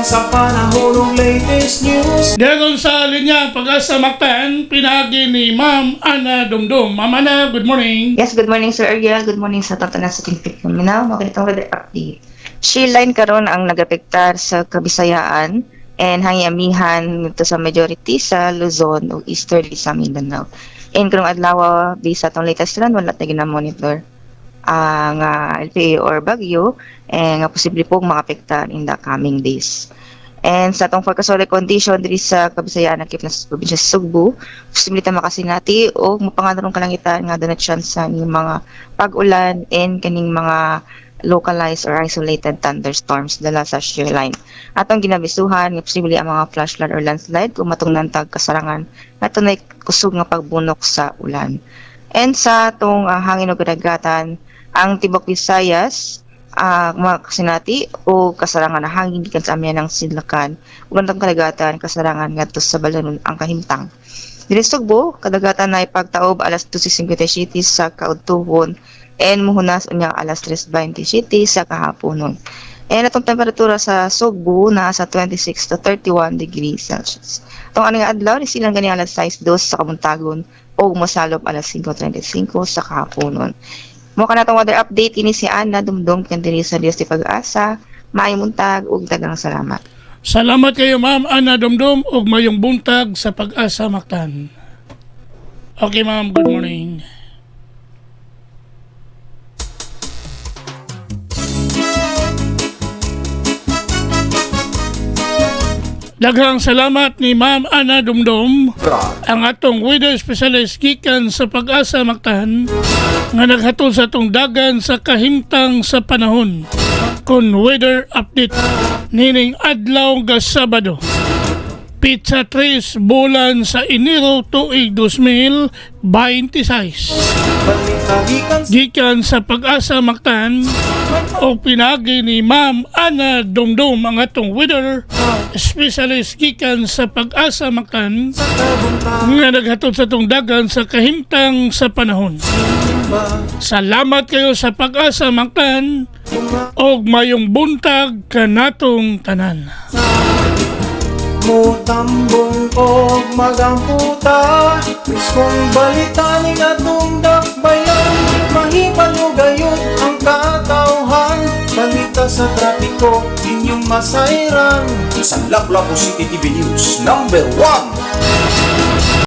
sa panahon ng latest news. Dahil sa linya Pag-asa Mactan, pinagi ni Ma'am Ana Dumdum. Ma'am Ana, good morning. Yes, good morning Sir Ariel. Good morning sa tatanan sa Tinpik Mindanao. Makitang weather update. Shield line karon ang nagapektar sa Kabisayaan and hangiamihan nito sa majority sa Luzon o easterly sa Mindanao. And karong adlaw based sa atong latest trend wala tayo na-monitor ang LPA or bagyo nga posible po makapektar in the coming days. And sa atong forecast weather condition diri sa Kabisayaan nakip na sa probinsya sa Sugbo, posibilita makasinati o mapangadarong kalangitan nga doon na chance sa mga pag-ulan and kaning mga localized or isolated thunderstorms dala sa shear line. Atong ginabisuhan nga posible ang mga flash flood or landslide kung matong nantag kasarangan nga tunay kusog nga pagbunok sa ulan. And sa atong hangin o kadagatan, ang Tibok Visayas makasinati o kasarangan na hangin gikan sa amyan ng sidlakan ug ang kadagatan kasarangan ngadto sa balanon ang kahimtang. Diri sa Sugbo, kadagatan na ipagtaob alas 2:57 sa kaudtowon and muhunas unyang alas 3:27 sa kahaponon. And atong temperatura sa Sugbo na sa 26 to 31 degrees Celsius. Atong aning adlaw ni silang gani alas 6:02 sa kabuntagon o mosalop alas 5:35 sa kahaponon. Mo kana tong weather update ini si Ana Dumdum kan diri sa Dios ti Pag-asa. Maayong buntag ug daghang salamat. Salamat kayo Ma'am Ana Dumdum ug mayong buntag sa Pag-asa Mactan. Okay ma'am, good morning. Daghang salamat ni Ma'am Ana Dumdum, ang atong weather specialist gikan sa Pag-asa Mactan, nga naghatod sa atong dagan sa kahimtang sa panahon kon weather update nining adlaw nga Sabado. Pizza 3 bulan sa Enero tuig 2026. Gikan sa Pag-asa Mactan o pinagi ni Ma'am Ana Dumdum ang atong weather specialist gikan sa Pag-asa Mactan nga naghatod sa atong dagan sa kahimtang sa panahon. Salamat kayo sa Pag-asa Mactan og mayong buntag kanatong tanan. Mutambong og magamputa, miskong balita ning atong dakbayan, mahipan mo gayud ang katawhan, balita sa trapiko inyong masayran. Isang Lapu-Lapu City TV News #1.